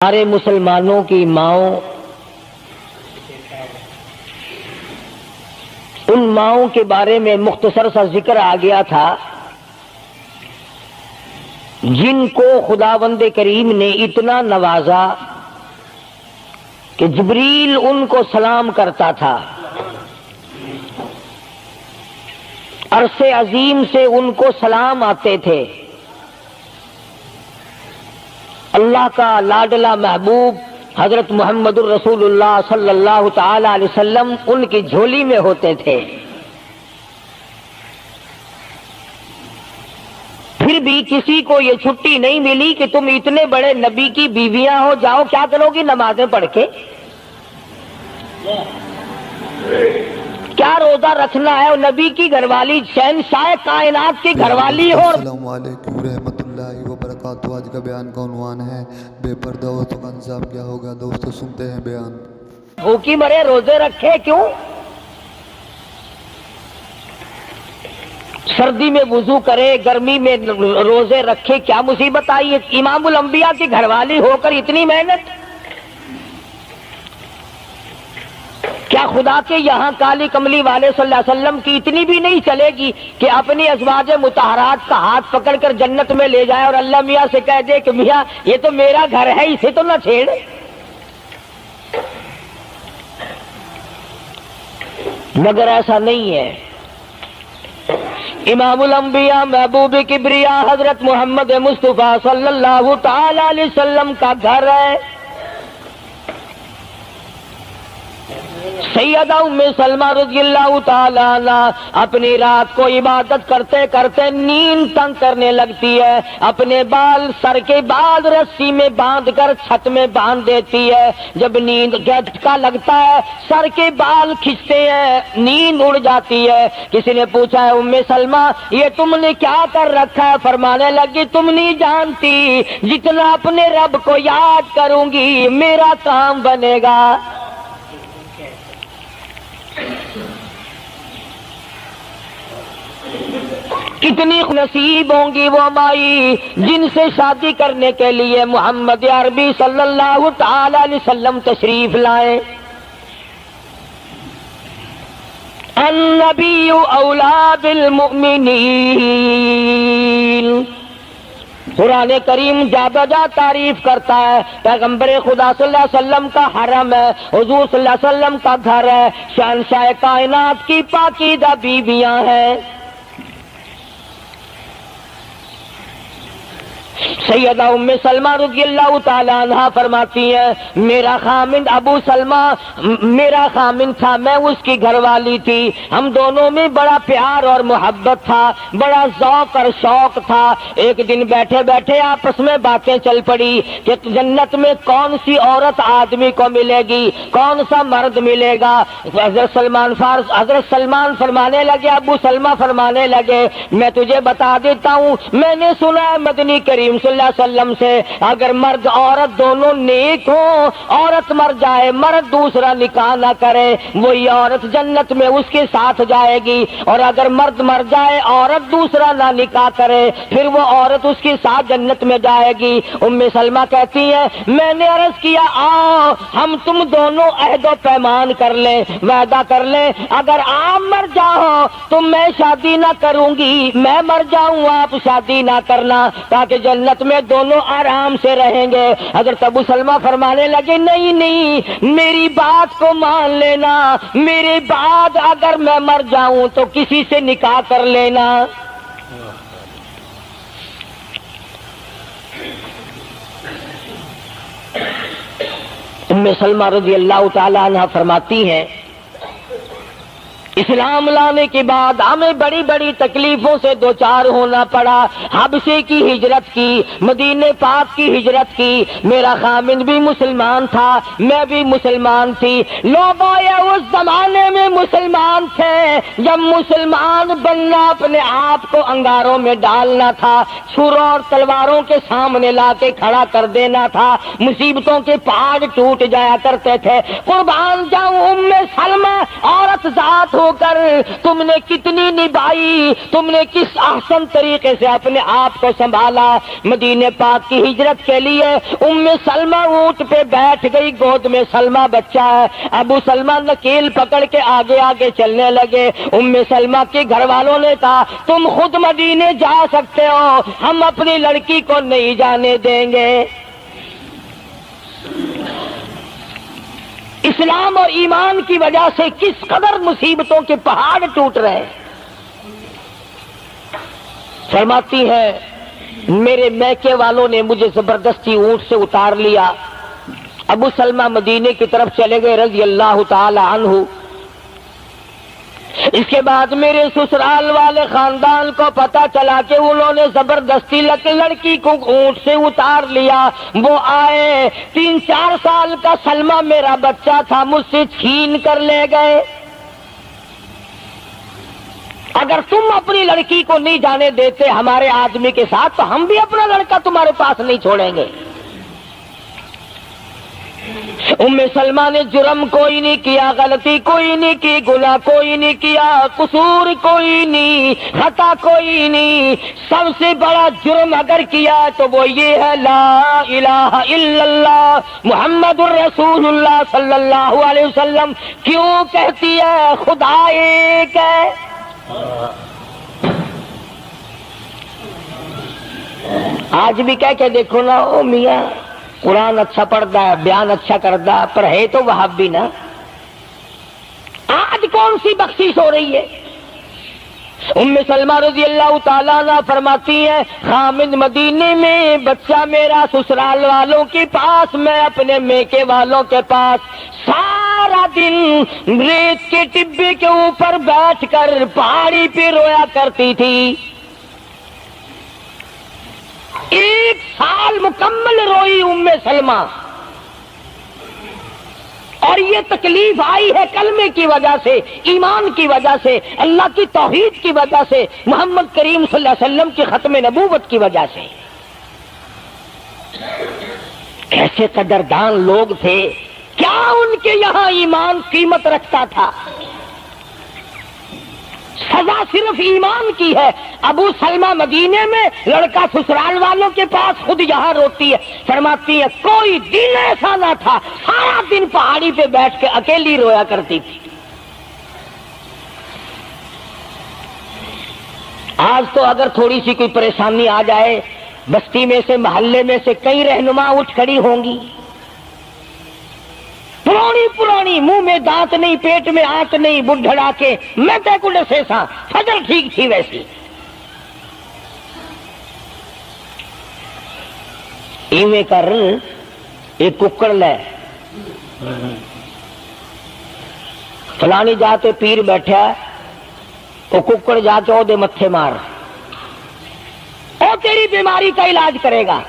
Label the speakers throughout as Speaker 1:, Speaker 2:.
Speaker 1: ہمارے مسلمانوں کی ماؤں، ان ماؤں کے بارے میں مختصر سا ذکر آ گیا تھا جن کو خداوند کریم نے اتنا نوازا کہ جبریل ان کو سلام کرتا تھا، عرش عظیم سے ان کو سلام آتے تھے۔ اللہ کا لاڈلا محبوب حضرت محمد الرسول اللہ صلی اللہ تعالی علیہ وسلم ان کی جھولی میں ہوتے تھے۔ پھر بھی کسی کو یہ چھٹی نہیں ملی کہ تم اتنے بڑے نبی کی بیویاں ہو، جاؤ کیا کرو گی نمازیں پڑھ کے، کیا روزہ رکھنا ہے؟ اور نبی کی گھر والی شہنشاہ کائنات کی گھر والی ہو۔
Speaker 2: السلام علیکم ورحمۃ اللہ وبرکاتہ۔ آج کا بیان کا عنوان ہے بے پردہ عورتوں کا انجام کیا ہوگا۔ دوستو سنتے ہیں بیان۔
Speaker 1: بھوکی مرے روزے رکھے کیوں؟ سردی میں وضو کرے، گرمی میں روزے رکھے، کیا مصیبت آئی ہے؟ امام الانبیاء کی گھر والی ہو کر اتنی محنت، کیا خدا کے یہاں کالی کملی والے صلی اللہ علیہ وسلم کی اتنی بھی نہیں چلے گی کہ اپنی ازواج مطہرات کا ہاتھ پکڑ کر جنت میں لے جائے اور اللہ میاں سے کہہ دے کہ میاں یہ تو میرا گھر ہے، اسے تو نہ چھیڑ؟ مگر ایسا نہیں ہے۔ امام الانبیاء محبوب کبریا حضرت محمد مصطفیٰ صلی اللہ تعالی علیہ وسلم کا گھر ہے۔ سیدہ ام سلمہ رضی اللہ تعالی عنہ اپنی رات کو عبادت کرتے کرتے نیند تنگ کرنے لگتی ہے، اپنے بال سر کے بال رسی میں باندھ کر چھت میں باندھ دیتی ہے۔ جب نیند جھٹکا لگتا ہے سر کے بال کھنچتے ہیں، نیند اڑ جاتی ہے۔ کسی نے پوچھا ہے ام سلمہ یہ تم نے کیا کر رکھا ہے؟ فرمانے لگی تم نہیں جانتی، جتنا اپنے رب کو یاد کروں گی میرا کام بنے گا۔ کتنی نصیب ہوں گی وہ مائی جن سے شادی کرنے کے لیے محمد عربی صلی اللہ تعالی علیہ وسلم تشریف لائے۔ النبی اولی بالمؤمنین، قرآن کریم جا بجا تعریف کرتا ہے، پیغمبر خدا صلی اللہ علیہ وسلم کا حرم ہے، حضور صلی اللہ علیہ وسلم کا گھر ہے، شہنشاہ کائنات کی پاکیزہ بیویاں ہیں۔ سیدہ ام سلمہ رضی اللہ تعالی عنہ فرماتی ہیں میرا خامند ابو سلمہ میرا خامند تھا، میں اس کی گھر والی تھی، ہم دونوں میں بڑا پیار اور محبت تھا، بڑا ذوق اور شوق تھا۔ ایک دن بیٹھے بیٹھے آپس میں باتیں چل پڑی کہ جنت میں کون سی عورت آدمی کو ملے گی، کون سا مرد ملے گا۔ حضرت سلمان فرمانے لگے، ابو سلمہ فرمانے لگے میں تجھے بتا دیتا ہوں، میں نے سنا ہے مدنی کریم صلی اللہ علیہ وسلم سے اگر مرد عورت دونوں نیک ہوں، عورت مر جائے مرد دوسرا نکاح نہ کرے، وہی عورت جنت میں اس کے ساتھ جائے گی، اور اگر مرد مر جائے عورت دوسرا نہ نکاح کرے پھر وہ عورت اس کے ساتھ جنت میں جائے گی۔ ام سلمہ کہتی ہیں میں نے عرض کیا آؤ ہم تم دونوں عہد و پیمان کر لیں، وعدہ کر لیں، اگر آپ مر جاؤ تو میں شادی نہ کروں گی، میں مر جاؤں آپ شادی نہ کرنا، تاکہ جنت میں دونوں آرام سے رہیں گے۔ حضرت ابو سلمہ فرمانے لگے نہیں نہیں میری بات کو مان لینا، میرے بعد اگر میں مر جاؤں تو کسی سے نکاح کر لینا۔ ام سلمہ رضی اللہ تعالی عنہ فرماتی ہیں اسلام لانے کے بعد ہمیں بڑی بڑی تکلیفوں سے دوچار ہونا پڑا، حبشے کی ہجرت کی، مدینے پاک کی ہجرت کی۔ میرا خامند بھی مسلمان تھا، میں بھی مسلمان تھی۔ لوگ اس زمانے میں مسلمان تھے جب مسلمان بننا اپنے آپ کو انگاروں میں ڈالنا تھا، چھروں اور تلواروں کے سامنے لا کے کھڑا کر دینا تھا، مصیبتوں کے پہاڑ ٹوٹ جایا کرتے تھے۔ قربان جاؤں ام سلمہ عورت ذات ہو ہو کر تم نے کتنی نبھائی، تم نے کس احسن طریقے سے اپنے آپ کو سنبھالا۔ مدینے پاک کی ہجرت کے لیے ام سلمہ اونٹ پہ بیٹھ گئی، گود میں سلمہ بچہ ہے، ابو سلمہ نکیل پکڑ کے آگے آگے چلنے لگے۔ ام سلمہ کے گھر والوں نے کہا تم خود مدینے جا سکتے ہو، ہم اپنی لڑکی کو نہیں جانے دیں گے۔ اسلام اور ایمان کی وجہ سے کس قدر مصیبتوں کے پہاڑ ٹوٹ رہے۔ فرماتی ہے میرے میکے والوں نے مجھے زبردستی اونٹ سے اتار لیا۔ ابو سلمہ مدینے کی طرف چلے گئے رضی اللہ تعالی عنہ۔ اس کے بعد میرے سسرال والے خاندان کو پتا چلا کہ انہوں نے زبردستی لڑکی کو اونٹ سے اتار لیا۔ وہ آئے، 3-4 سال کا سلمہ میرا بچہ تھا، مجھ سے چھین کر لے گئے۔ اگر تم اپنی لڑکی کو نہیں جانے دیتے ہمارے آدمی کے ساتھ تو ہم بھی اپنا لڑکا تمہارے پاس نہیں چھوڑیں گے۔ ام سلمہ نے جرم کوئی نہیں کیا، غلطی کوئی نہیں کی، گناہ کوئی نہیں کیا، قصور کوئی نہیں، خطا کوئی نہیں۔ سب سے بڑا جرم اگر کیا تو وہ یہ ہے لا الہ الا اللہ محمد الرسول اللہ صلی اللہ علیہ وسلم۔ کیوں کہتی ہے خدا ایک ہے؟ آج بھی کہہ کے دیکھو نا، او میاں قرآن اچھا پڑھتا ہے، بیان اچھا کرتا ہے، پر ہے تو وہابی نا۔ آج کون سی بخشش ہو رہی ہے؟ ام سلمہ رضی اللہ تعالیٰ عنہ فرماتی ہیں خامد مدینے میں، بچہ میرا سسرال والوں کے پاس، میں اپنے میکے والوں کے پاس، سارا دن ریت کے ٹبے کے اوپر بیٹھ کر پہاڑی پہ رویا کرتی تھی۔ 1 سال مکمل روئی ام سلمہ، اور یہ تکلیف آئی ہے کلمے کی وجہ سے، ایمان کی وجہ سے، اللہ کی توحید کی وجہ سے، محمد کریم صلی اللہ علیہ وسلم کی ختم نبوت کی وجہ سے۔ کیسے قدردان لوگ تھے، کیا ان کے یہاں ایمان قیمت رکھتا تھا؟ سزا صرف ایمان کی ہے۔ ابو سلمہ مدینے میں، لڑکا سسرال والوں کے پاس، خود یہاں روتی ہے۔ فرماتی ہے کوئی دن ایسا نہ تھا، سارا دن پہاڑی پہ بیٹھ کے اکیلی رویا کرتی تھی۔ آج تو اگر تھوڑی سی کوئی پریشانی آ جائے، بستی میں سے، محلے میں سے کئی رہنما اٹھ کھڑی ہوں گی، پرانی منہ میں دانت نہیں، پیٹ میں آنت نہیں، بڈھڑا کے میں تے کو ڈسے سا، فجر ٹھیک تھی ویسی۔ ایویں کر ایک ککڑ لے، فلانی جاتے پیر بیٹھا، وہ ککڑ جا کے دے متھے مار، وہ تیری بیماری کا علاج کرے گا۔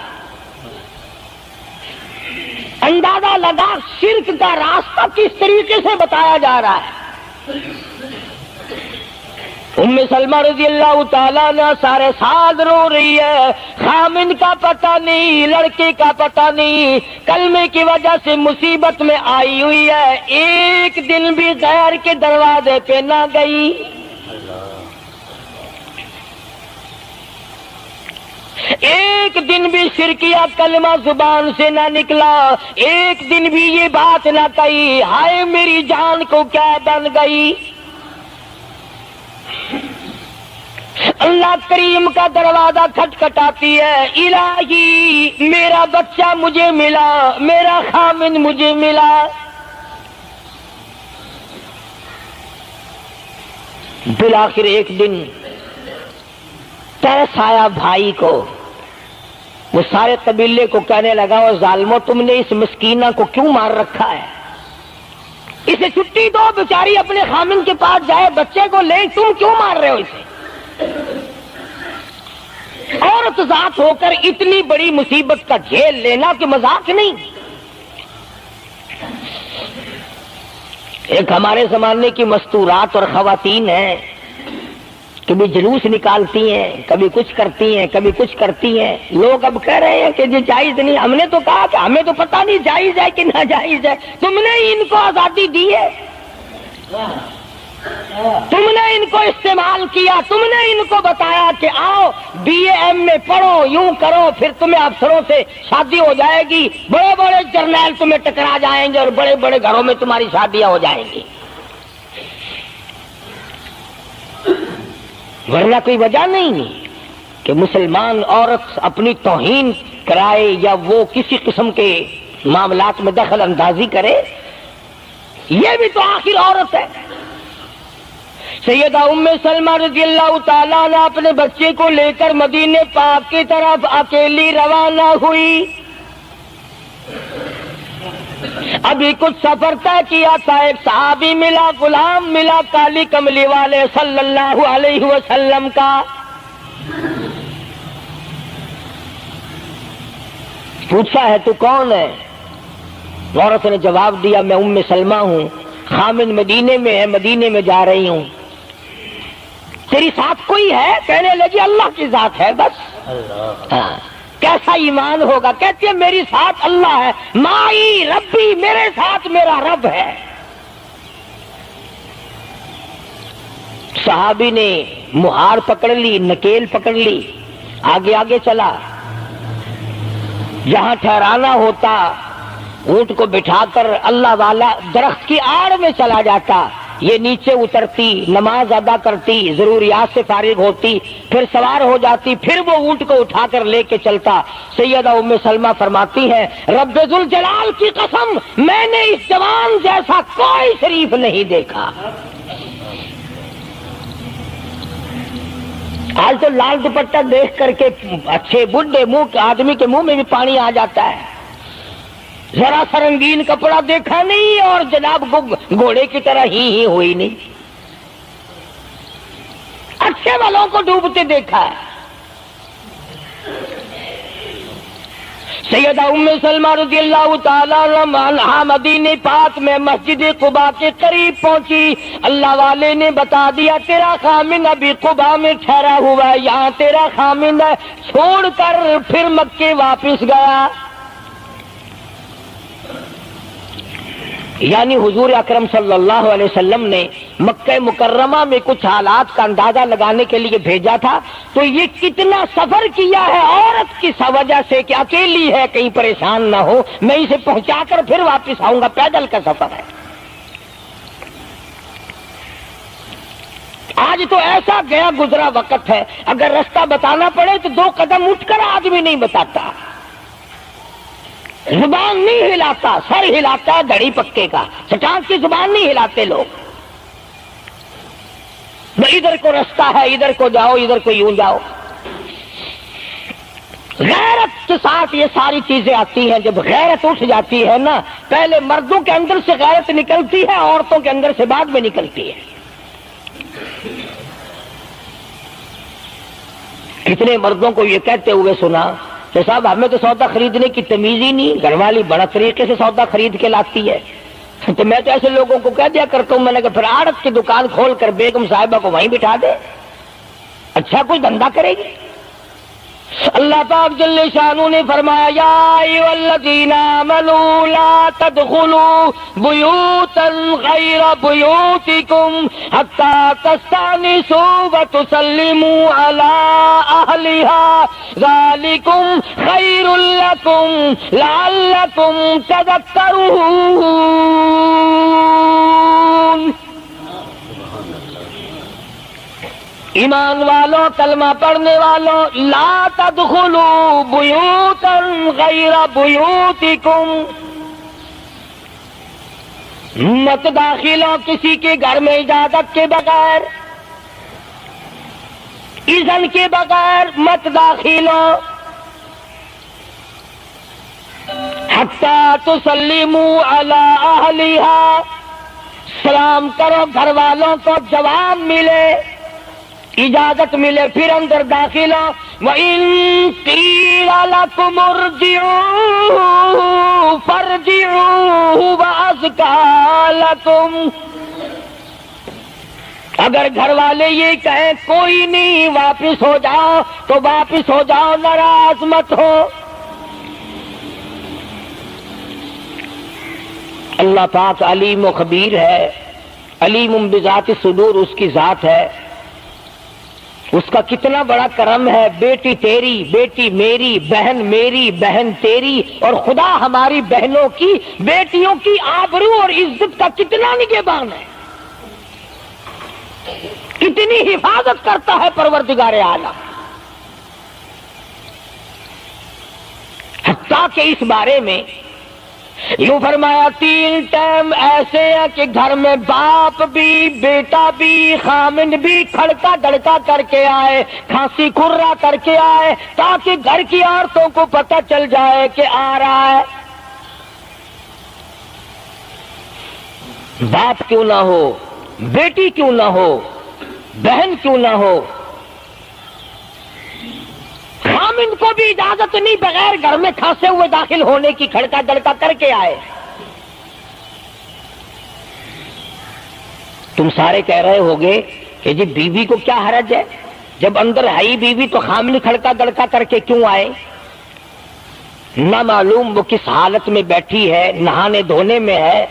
Speaker 1: اندازہ لگا شرک کا راستہ کس طریقے سے بتایا جا رہا ہے۔ ام سلمہ رضی اللہ تعالیٰ عنہ سارے سال رو رہی ہے، خامن کا پتہ نہیں، لڑکے کا پتہ نہیں، کلمے کی وجہ سے مصیبت میں آئی ہوئی ہے، ایک دن بھی غیر کے دروازے پہ نہ گئی۔ ایک دن بھی شرکیہ کلمہ زبان سے نہ نکلا، ایک دن بھی یہ بات نہ کہی ہائے میری جان کو کیا بن گئی۔ اللہ کریم کا دروازہ کھٹکھٹاتی ہے، الہی میرا بچہ مجھے ملا، میرا خامن مجھے ملا۔ بالآخر ایک دن ترس آیا بھائی کو، وہ سارے قبیلے کو کہنے لگا وہ ظالمو تم نے اس مسکینہ کو کیوں مار رکھا ہے، اسے چھٹی دو، بیچاری اپنے خامن کے پاس جائے، بچے کو لے، تم کیوں مار رہے ہو اسے؟ عورت ذات ہو کر اتنی بڑی مصیبت کا جھیل لینا کہ مذاق نہیں۔ ایک ہمارے زمانے کی مستورات اور خواتین ہیں، کبھی جلوس نکالتی ہیں، کبھی کچھ کرتی ہیں، کبھی کچھ کرتی ہیں، لوگ اب کہہ رہے ہیں کہ یہ جائز نہیں، ہم نے تو کہا کہ ہمیں تو پتہ نہیں جائز ہے کہ ناجائز ہے، تم نے ان کو آزادی دی ہے۔ تم نے ان کو استعمال کیا، تم نے ان کو بتایا کہ آؤ بی اے ایم میں پڑھو، یوں کرو، پھر تمہیں افسروں سے شادی ہو جائے گی، بڑے بڑے جرنیل تمہیں ٹکرا جائیں گے اور بڑے بڑے گھروں میں تمہاری شادیاں ہو جائیں گی، ورنہ کوئی وجہ نہیں کہ مسلمان عورت اپنی توہین کرائے یا وہ کسی قسم کے معاملات میں دخل اندازی کرے، یہ بھی تو آخر عورت ہے۔ سیدہ ام سلمہ رضی اللہ تعالیٰ عنہ اپنے بچے کو لے کر مدینے پاک کی طرف اکیلی روانہ ہوئی، ابھی کچھ سفر طے کیا تھا، ایک صحابی ملا، غلام ملا کالی کملی والے صلی اللہ علیہ وسلم کا، پوچھا ہے تو کون ہے؟ عورت نے جواب دیا میں ام سلمہ ہوں، خامن مدینے میں ہے، مدینے میں جا رہی ہوں۔ تیری ساتھ کوئی ہے؟ کہنے لگی اللہ کی ذات ہے بس۔ ہاں، کیسا ایمان ہوگا؟ کہتی ہے میری ساتھ اللہ ہے، مائی ربی، میرے ساتھ میرا رب ہے۔ صحابی نے مہار پکڑ لی، نکیل پکڑ لی، آگے آگے چلا، جہاں ٹھہرانا ہوتا اونٹ کو بٹھا کر اللہ والا درخت کی آڑ میں چلا جاتا، یہ نیچے اترتی، نماز ادا کرتی، ضروریات سے فارغ ہوتی، پھر سوار ہو جاتی، پھر وہ اونٹ کو اٹھا کر لے کے چلتا۔ سیدہ ام سلمہ فرماتی ہے رب ذوالجلال کی قسم میں نے اس جوان جیسا کوئی شریف نہیں دیکھا۔ آج تو لال دوپٹہ دیکھ کر کے اچھے بڈھے منہ آدمی کے منہ میں بھی پانی آ جاتا ہے، ذرا سا رنگین کپڑا دیکھا نہیں اور جناب گھوڑے کی طرح ہی ہوئی نہیں، اچھے والوں کو ڈوبتے دیکھا ہے۔ سیدہ ام سلمہ رضی اللہ تعالیٰ عنہا مدینے پاک میں مسجد قباء کے قریب پہنچی، اللہ والے نے بتا دیا تیرا خامن ابھی قباء میں ٹھہرا ہوا ہے، یہاں تیرا خامن ہے، چھوڑ کر پھر مکے واپس گیا۔ یعنی حضور اکرم صلی اللہ علیہ وسلم نے مکہ مکرمہ میں کچھ حالات کا اندازہ لگانے کے لیے بھیجا تھا، تو یہ کتنا سفر کیا ہے عورت کی وجہ سے کہ اکیلی ہے، کہیں پریشان نہ ہو، میں اسے پہنچا کر پھر واپس آؤں گا، پیدل کا سفر ہے۔ آج تو ایسا گیا گزرا وقت ہے، اگر رستہ بتانا پڑے تو 2 قدم اٹھ کر آدمی نہیں بتاتا، زبان نہیں ہلاتا، سر ہلاتا ہے دھڑی پکے کا، چٹان کی زبان نہیں ہلاتے لوگ، ادھر کو رستہ ہے، ادھر کو جاؤ، ادھر کو یوں جاؤ۔ غیرت کے ساتھ یہ ساری چیزیں آتی ہیں، جب غیرت اٹھ جاتی ہے نا، پہلے مردوں کے اندر سے غیرت نکلتی ہے، عورتوں کے اندر سے بعد میں نکلتی ہے۔ کتنے مردوں کو یہ کہتے ہوئے سنا کہ صاحب ہمیں تو سودا خریدنے کی تمیز ہی نہیں، گھر والی بڑا طریقے سے سودا خرید کے لاتی ہے، تو میں تو ایسے لوگوں کو کہہ دیا کرتا ہوں، میں نے کہا پھر آڑت کی دکان کھول کر بیگم صاحبہ کو وہیں بٹھا دے، اچھا کچھ دھندا کرے گی۔ اللہ پاک جل شانہ نے فرمایا یا ایھا الذین آمنوا لا تدخلوا بیوتا غیر بیوتکم حتی تستأنسوا وتسلموا علی اہلہا ذالکم خیر لکم لعلکم تذکرون۔ ایمان والوں، کلمہ پڑھنے والوں، لا تدخلوا بیوتا غیر بیوتکم، مت داخل ہو کسی کے گھر میں اجازت کے بغیر، اذن کے بغیر مت داخل ہو، حتی تسلموا علی اہلہا، سلام کرو گھر والوں کو، جواب ملے، اجازت ملے، پھر اندر داخل ہو۔ وَإِن قِيلَ لَكُمُ ارْجِعُوا فَارْجِعُوا هُوَ أَزْكَىٰ لَكُمْ، اگر گھر والے یہ کہیں کوئی نہیں واپس ہو جاؤ تو واپس ہو جاؤ، ناراض مت ہو۔ اللہ پاک علیم و خبیر ہے، علیم بذات الصدور اس کی ذات ہے، اس کا کتنا بڑا کرم ہے، بیٹی تیری، بیٹی میری، بہن میری، بہن تیری، اور خدا ہماری بہنوں کی، بیٹیوں کی آبرو اور عزت کا کتنا نگہبان ہے، کتنی حفاظت کرتا ہے پروردگار اعلیٰ، حتیٰ کہ اس بارے میں یوں فرمایا 3 ٹائم ایسے ہیں کہ گھر میں باپ بھی، بیٹا بھی، خامن بھی کھڑکا دڑکا کر کے آئے، کھانسی کھرا کر کے آئے، تاکہ گھر کی عورتوں کو پتہ چل جائے کہ آ رہا ہے۔ باپ کیوں نہ ہو، بیٹی کیوں نہ ہو، بہن کیوں نہ ہو، خامن کو بھی اجازت نہیں بغیر گھر میں کھانسے ہوئے داخل ہونے کی، کھڑکا دڑکا کر کے آئے۔ تم سارے کہہ رہے ہوگے کہ جی بیوی کو کیا حرج ہے، جب اندر ہے ہی بیوی تو خامن کھڑکا دڑکا کر کے کیوں آئے؟ نہ معلوم وہ کس حالت میں بیٹھی ہے، نہانے دھونے میں ہے۔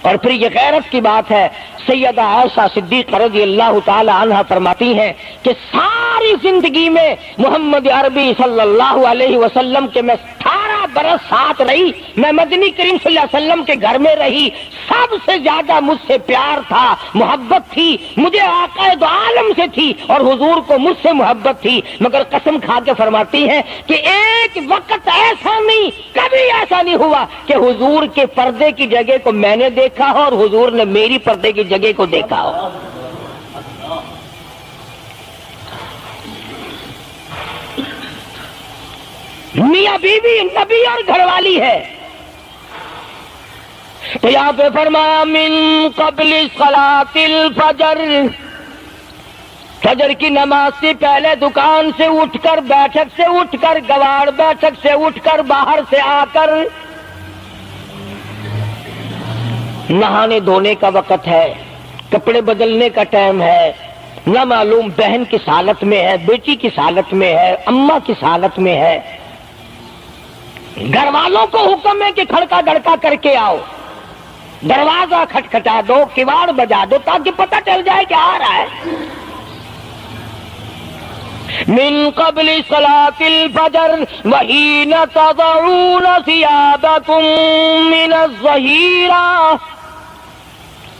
Speaker 1: اور پھر یہ غیرت کی بات ہے، سیدہ عائشہ صدیقہ رضی اللہ تعالی عنہا فرماتی ہیں کہ ساری زندگی میں محمد عربی صلی اللہ علیہ وسلم کے میں 18 برس ساتھ رہی، میں مدنی کریم صلی اللہ علیہ وسلم کے گھر میں رہی، سب سے زیادہ مجھ سے پیار تھا، محبت تھی، مجھے آقا دو عالم سے تھی اور حضور کو مجھ سے محبت تھی، مگر قسم کھا کے فرماتی ہیں کہ ایک وقت ایسا نہیں، کبھی ایسا نہیں ہوا کہ حضور کے پردے کی جگہ کو میں نے دیکھا ہو اور حضور نے میری پردے کی جگہ کو دیکھا ہو۔ میاں بیوی نبی اور گھر والی ہے، تو یہاں پہ فرمایا من قبل صلاۃ الفجر، فجر کی نماز سے پہلے دکان سے اٹھ کر، بیٹھک سے اٹھ کر، گواڑ بیٹھک سے اٹھ کر، باہر سے آ کر نہانے دھونے کا وقت ہے، کپڑے بدلنے کا ٹائم ہے، نہ معلوم بہن کس حالت میں ہے، بیٹی کس حالت میں ہے، اماں کس حالت میں ہے۔ گھر والوں کو حکم ہے کہ کھڑکا دڑکا کر کے آؤ، دروازہ کھٹکھٹا دو، کواڑ بجا دو، تاکہ پتہ چل جائے کہ آ رہا ہے۔ من قبل صلاۃ الفجر وحین تضعون ثیابکم من الظہیرہ،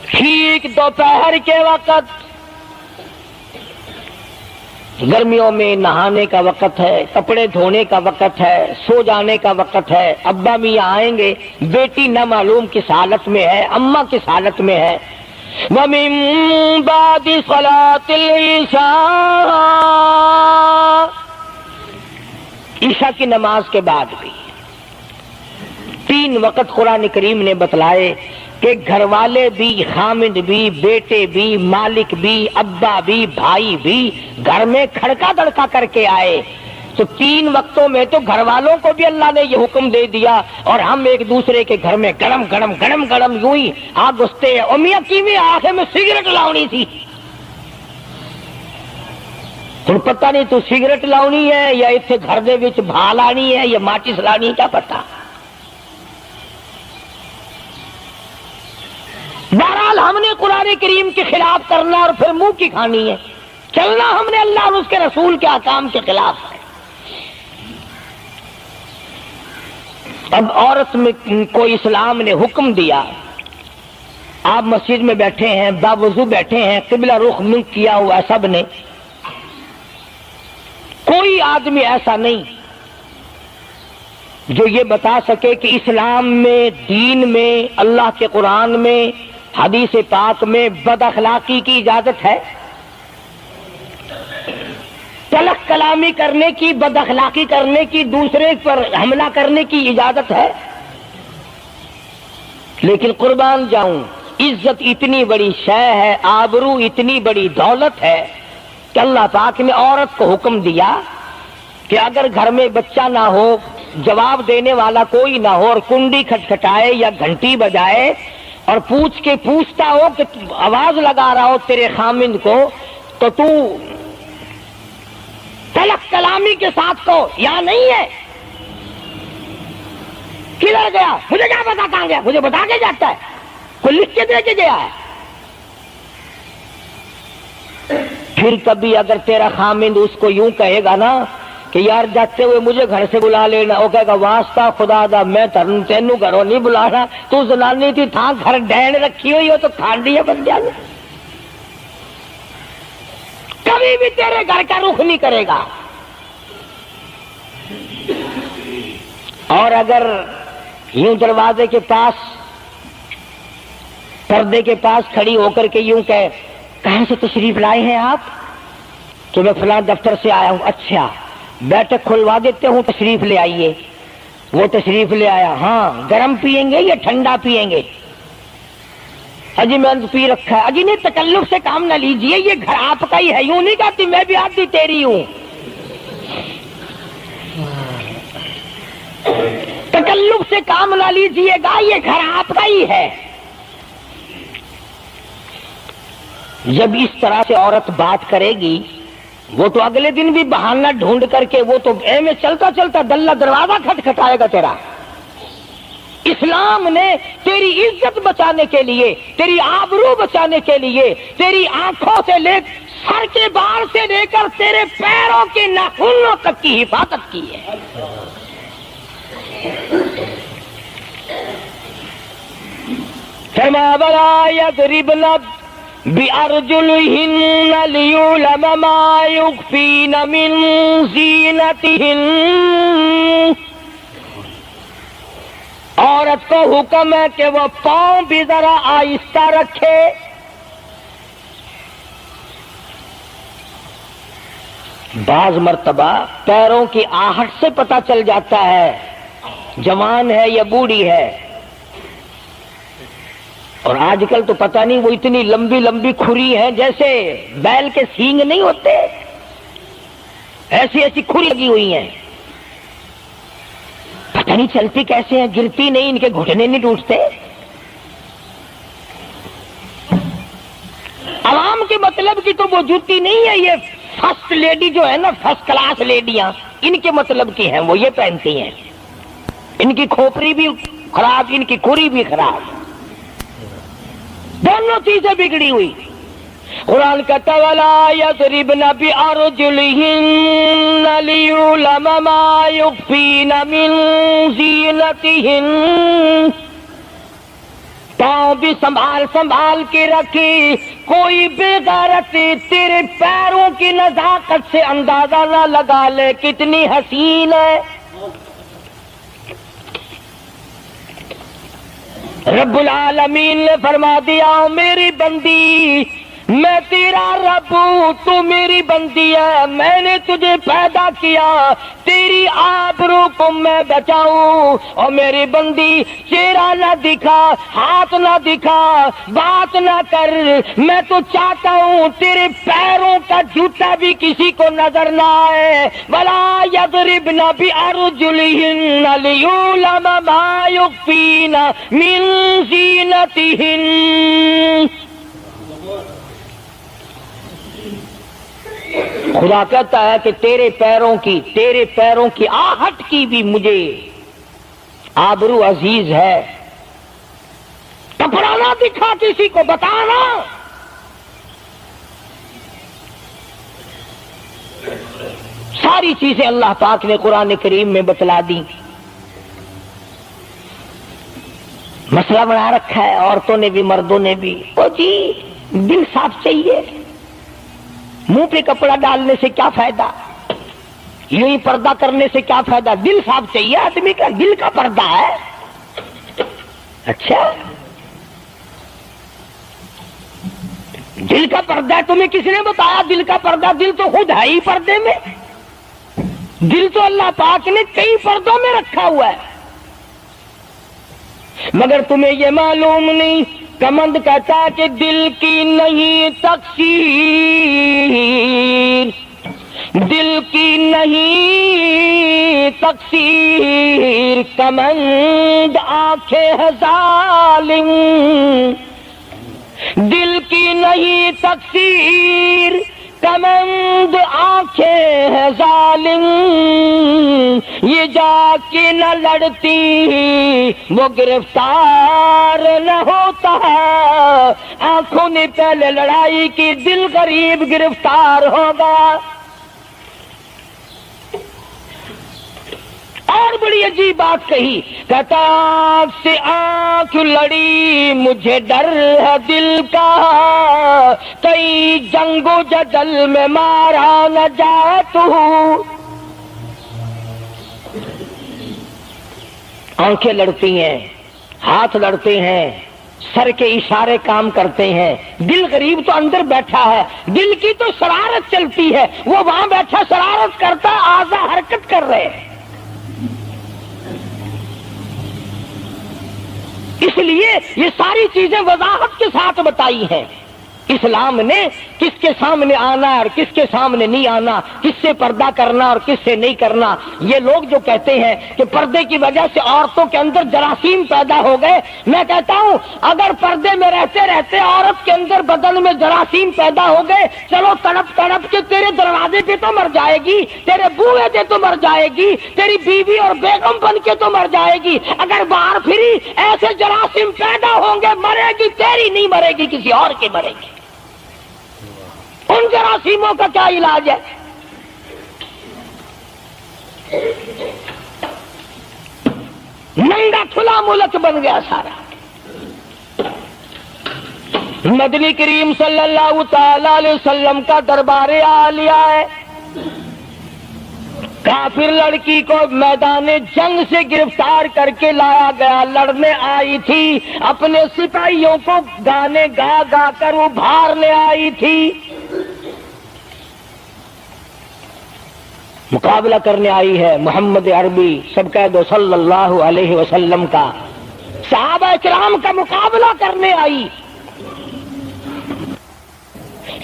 Speaker 1: ٹھیک دوپہر کے وقت، گرمیوں میں نہانے کا وقت ہے، کپڑے دھونے کا وقت ہے، سو جانے کا وقت ہے، ابا میاں آئیں گے، بیٹی نہ معلوم کس حالت میں ہے، اماں کس حالت میں ہے۔ وَمِن بَعْدِ صَلَاةِ الْعِشَاءِ، عشاء کی نماز کے بعد بھی 3 وقت قرآن کریم نے بتلائے کہ گھر والے بھی، خامد بھی، بیٹے بھی، مالک بھی، ابا بھی، بھائی بھی گھر میں کھڑکا دڑکا کر کے آئے۔ تو 3 وقتوں میں تو گھر والوں کو بھی اللہ نے یہ حکم دے دیا، اور ہم ایک دوسرے کے گھر میں گرم گرم گرم گرم یوں ہی آگ گھستے ہیں۔ میاں کیویں آخر میں سگریٹ لاؤنی تھی، ہن پتہ نہیں تو سگریٹ لاؤنی ہے یا اتنے گھر دے وچ بھا لانی ہے یا ماچس لانی ہے، کیا پتہ۔ بہرحال ہم نے قرآن کریم کے خلاف کرنا اور پھر منہ کی کھانی ہے، چلنا ہم نے اللہ اور اس کے رسول کے احکام کے خلاف ہے۔ اب عورت میں کو اسلام نے حکم دیا، آپ مسجد میں بیٹھے ہیں، باوضو بیٹھے ہیں، قبلہ رخ منہ کیا ہوا سب نے، کوئی آدمی ایسا نہیں جو یہ بتا سکے کہ اسلام میں، دین میں، اللہ کے قرآن میں، حدیث پاک میں بد اخلاقی کی اجازت ہے، تلخ کلامی کرنے کی، بد اخلاقی کرنے کی، دوسرے پر حملہ کرنے کی اجازت ہے۔ لیکن قربان جاؤں، عزت اتنی بڑی شے ہے، آبرو اتنی بڑی دولت ہے کہ اللہ پاک نے عورت کو حکم دیا کہ اگر گھر میں بچہ نہ ہو، جواب دینے والا کوئی نہ ہو، اور کنڈی کھٹکھٹائے یا گھنٹی بجائے اور پوچھتا ہو کہ آواز لگا رہا ہو تیرے خامند کو، تو تو تلخ کلامی کے ساتھ کو یا نہیں ہے، کدھر گیا، مجھے کیا پتا کہاں گیا، مجھے بتا کے جاتا ہے، کوئی لکھ کے دے کے گیا ہے، پھر کبھی اگر تیرا خامند اس کو یوں کہے گا نا کہ یار جاتے ہوئے مجھے گھر سے بلا لینا، وہ کہے گا واسطہ خدا دا میں تینوں گھروں نہیں بلانا، تو زنانی تھی تھا گھر ڈین رکھی ہوئی ہو تو کھانڈی ہے بن جانا، کبھی بھی تیرے گھر کا رخ نہیں کرے گا۔ اور اگر یوں دروازے کے پاس پردے کے پاس کھڑی ہو کر کے یوں کہے کہاں سے تشریف لائے ہیں آپ؟ تو میں فلاں دفتر سے آیا ہوں۔ اچھا بیٹھک کھلوا دیتے ہوں، تشریف لے آئیے۔ وہ تشریف لے آیا، ہاں گرم پیئیں گے یا ٹھنڈا پیئیں گے؟ اجی میں پی رکھا ہے۔ اجی نہیں، تکلف سے کام نہ لیجئے، یہ گھر آپ کا ہی ہے، یوں نہیں کہتی میں بھی آدھی تیری ہوں۔ تکلف سے کام نہ لیجئے گا، یہ گھر آپ کا ہی ہے۔ جب اس طرح سے عورت بات کرے گی، وہ تو اگلے دن بھی بہانہ ڈھونڈ کر کے وہ تو اے میں چلتا چلتا دلہ دروازہ کھٹکھٹائے گا تیرا۔ اسلام نے تیری عزت بچانے کے لیے، تیری آبرو بچانے کے لیے، تیری آنکھوں سے لے سر کے بال سے لے کر تیرے پیروں کے ناخنوں تک کی حفاظت کی ہے۔ فرمایا وَلَا يَضْرِبْنَ بِأَرْجُلِهِنَّ لِيُعْلَمَ مَا يُخْفِينَ مِنْ زِينَتِهِنَّ۔ عورت کو حکم ہے کہ وہ پاؤں بھی ذرا آہستہ رکھے۔ بعض مرتبہ پیروں کی آہٹ سے پتہ چل جاتا ہے جوان ہے یا بوڑھی ہے۔ اور آج کل تو پتہ نہیں وہ اتنی لمبی لمبی کھری ہیں جیسے بیل کے سینگ نہیں ہوتے، ایسی ایسی کھری لگی ہوئی ہیں، پتہ نہیں چلتی کیسے ہیں، گرتی نہیں، ان کے گھٹنے نہیں ٹوٹتے۔ عوام کے مطلب کی تو وہ جوتی نہیں ہے، یہ فرسٹ لیڈی جو ہے نا، فرسٹ کلاس لیڈیاں، ان کے مطلب کی ہیں، وہ یہ پہنتی ہیں۔ ان کی کھوپڑی بھی خراب، ان کی کھری بھی خراب، دونوں چیزیں بگڑی ہوئی۔ قرآن کہتا وَلَا يَضْرِبْنَ بِأَرْجُلِهِنَّ لِيُعْلَمَ مَا يُخْفِينَ مِنْ زِينَتِهِنَّ۔ پاؤں بھی سنبھال سنبھال کے رکھی، کوئی بے غیرت تیرے پیروں کی نزاکت سے اندازہ نہ لگا لے کتنی حسین ہے۔ رب العالمین نے فرما دیا میری بندی میں تیرا رب ہوں، تو میری بندی ہے، میں نے تجھے پیدا کیا تیری آبرو کو میں بچاؤں۔ اور میری بندی چہرہ نہ دکھا، ہاتھ نہ دکھا، بات نہ کر، میں تو چاہتا ہوں تیرے پیروں کا جوتا بھی کسی کو نظر نہ آئے۔ وَلَا يَضْرِبْنَ بِأَرْجُلِهِنَّ لِيُعْلَمَ مَا يُخْفِينَ مِنْ زِينَتِهِنَّ۔ خدا کہتا ہے کہ تیرے پیروں کی آہٹ کی بھی مجھے آبرو عزیز ہے۔ کپڑا نہ دکھا کسی کو، بتانا۔ ساری چیزیں اللہ پاک نے قرآن کریم میں بتلا دی۔ مسئلہ بنا رکھا ہے عورتوں نے بھی مردوں نے بھی، او جی دل صاف چاہیے، منہ پہ کپڑا ڈالنے سے کیا فائدہ، یوں ہی پردہ کرنے سے کیا فائدہ، دل صاف چاہیے آدمی کا، دل کا پردہ ہے۔ اچھا دل کا پردہ ہے، تمہیں کس نے بتایا دل کا پردہ؟ دل تو خود ہے ہی پردے میں، دل تو اللہ پاک نے کئی پردوں میں رکھا ہوا ہے، مگر تمہیں یہ معلوم نہیں۔ کمند کہتا ہے کہ دل کی نہیں تقصیر، دل کی نہیں تقصیر، کمند آنکھیں ہے ظالم، دل کی نہیں تقصیر، کمند آنکھیں ہیں ظالم، یہ جا کے نہ لڑتی وہ گرفتار نہ ہوتا، آنکھوں نے پہلے لڑائی کی دل غریب گرفتار ہوگا۔ اور بڑی عجیب بات کہی، کہتا آنکھ سے آنکھ لڑی مجھے ڈر ہے دل کا، کئی جنگ و جدل میں مارا نہ جائے تو۔ آنکھیں لڑتی ہیں، ہاتھ لڑتے ہیں، سر کے اشارے کام کرتے ہیں، دل غریب تو اندر بیٹھا ہے، دل کی تو شرارت چلتی ہے، وہ وہاں بیٹھا شرارت کرتا، اعضاء حرکت کر رہے ہیں۔ اس لیے یہ ساری چیزیں وضاحت کے ساتھ بتائی ہیں۔ اسلام نے کس کے سامنے آنا اور کس کے سامنے نہیں آنا، کس سے پردہ کرنا اور کس سے نہیں کرنا۔ یہ لوگ جو کہتے ہیں کہ پردے کی وجہ سے عورتوں کے اندر جراثیم پیدا ہو گئے، میں کہتا ہوں اگر پردے میں رہتے رہتے عورت کے اندر بدن میں جراثیم پیدا ہو گئے، چلو تڑپ تڑپ کے تیرے دروازے پہ تو مر جائے گی، تیرے بوئے پہ تو مر جائے گی، تیری بیوی اور بیگم بن کے تو مر جائے گی۔ اگر باہر پھری ایسے جراثیم پیدا ہوں گے، مرے گی تیری نہیں مرے گی، کسی اور کی مرے گی۔ ان جراثیموں کا کیا علاج ہے؟ ننگا کھلا ملک بن گیا سارا۔ مدنی کریم صلی اللہ تعالی علیہ وسلم کا دربار عالیہ ہے، کافر لڑکی کو میدان جنگ سے گرفتار کر کے لایا گیا، لڑنے آئی تھی، اپنے سپاہیوں کو گانے گا گا کر ابھارنے آئی تھی، مقابلہ کرنے آئی ہے محمد عربی، سب کہہ دو صلی اللہ علیہ وسلم کا، صحابہ کرام کا مقابلہ کرنے آئی۔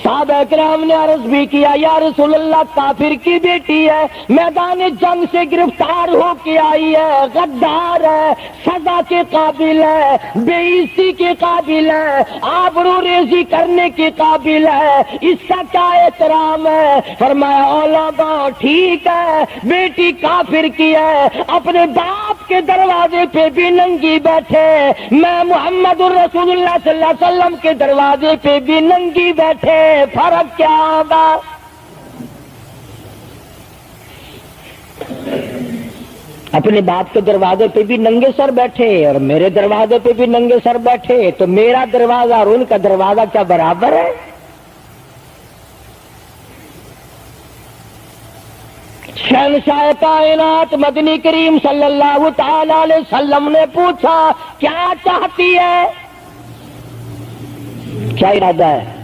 Speaker 1: صحابہ کرام نے عرض بھی کیا، یا رسول اللہ کافر کی بیٹی ہے، میدان جنگ سے گرفتار ہو کے آئی ہے، غدار ہے، سزا کے قابل ہے، بے عزتی کے قابل ہے، آبرو ریزی کرنے کے قابل ہے، اس کا کیا احترام ہے؟ فرمایا اولاغا ٹھیک ہے، بیٹی کافر کی ہے، اپنے باپ کے دروازے پہ بھی ننگی بیٹھے، میں محمد الرسول اللہ صلی اللہ علیہ وسلم کے دروازے پہ بھی ننگی بیٹھے، فرق کیا ہوگا؟ اپنے باپ کے دروازے پہ بھی ننگے سر بیٹھے اور میرے دروازے پہ بھی ننگے سر بیٹھے، تو میرا دروازہ اور ان کا دروازہ کیا برابر ہے؟ شہنشاہ کائنات مدنی کریم صلی اللہ تعالی علیہ وسلم نے پوچھا کیا چاہتی ہے، کیا ارادہ ہے؟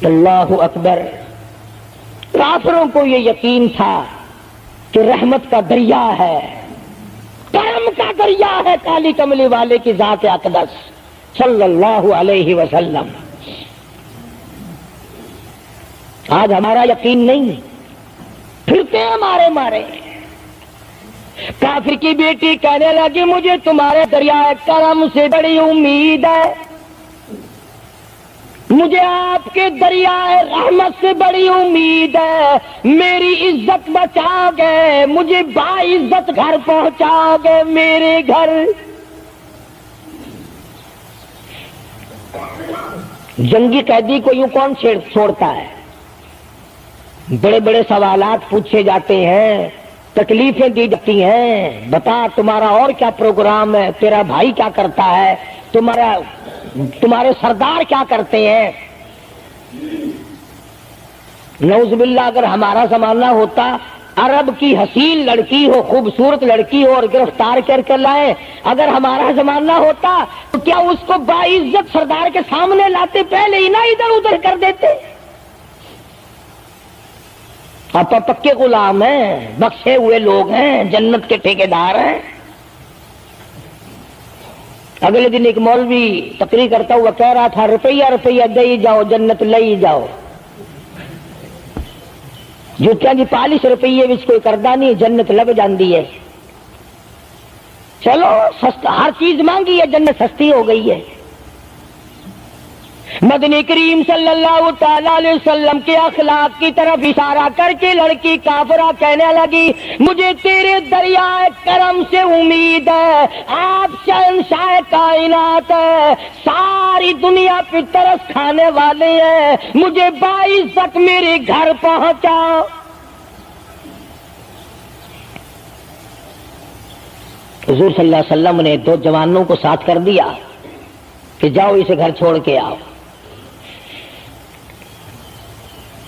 Speaker 1: اللہ اکبر۔ کافروں کو یہ یقین تھا کہ رحمت کا دریا ہے، کرم کا دریا ہے کالی کملی والے کی ذات اقدس صلی اللہ علیہ وسلم۔ آج ہمارا یقین نہیں، پھرتے ہیں مارے مارے۔ کافر کی بیٹی کہنے لگی مجھے تمہارے دریائے کرم سے بڑی امید ہے، مجھے آپ کے دریائے رحمت سے بڑی امید ہے، میری عزت بچا گئے، مجھے باعزت گھر پہنچا گئے، میرے گھر۔ جنگی قیدی کو یوں کون چھوڑتا ہے؟ بڑے بڑے سوالات پوچھے جاتے ہیں، تکلیفیں دی جاتی ہیں، بتا تمہارا اور کیا پروگرام ہے، تیرا بھائی کیا کرتا ہے، تمہارے سردار کیا کرتے ہیں۔ نعوذ باللہ اگر ہمارا زمانہ ہوتا، عرب کی حسین لڑکی ہو، خوبصورت لڑکی ہو اور گرفتار کر کے لائے، اگر ہمارا زمانہ ہوتا تو کیا اس کو باعزت سردار کے سامنے لاتے، پہلے ہی نہ ادھر ادھر کر دیتے؟ آپ پکے غلام ہیں، بخشے ہوئے لوگ ہیں، جنت کے ٹھیکیدار ہیں۔ اگلے دن ایک مولوی تقریر کرتا ہوا کہہ رہا تھا روپیہ روپیہ دے جاؤ جنت لے جاؤ، جوتیاں جی 40 روپیے وچ کوئی کردہ نہیں، جنت لب جاندی ہے۔ چلو سستا، ہر چیز مانگی ہے، جنت سستی ہو گئی ہے۔ مدنی کریم صلی اللہ تعالی علیہ وسلم کے اخلاق کی طرف اشارہ کر کے لڑکی کافرہ کہنے لگی مجھے تیرے دریائے کرم سے امید ہے، آپ شہنشاہ کائنات ہے، ساری دنیا پہ ترس کھانے والے ہیں، مجھے باعزت میرے گھر پہنچا۔ حضور صلی اللہ علیہ وسلم نے دو جوانوں کو ساتھ کر دیا کہ جاؤ اسے گھر چھوڑ کے آؤ۔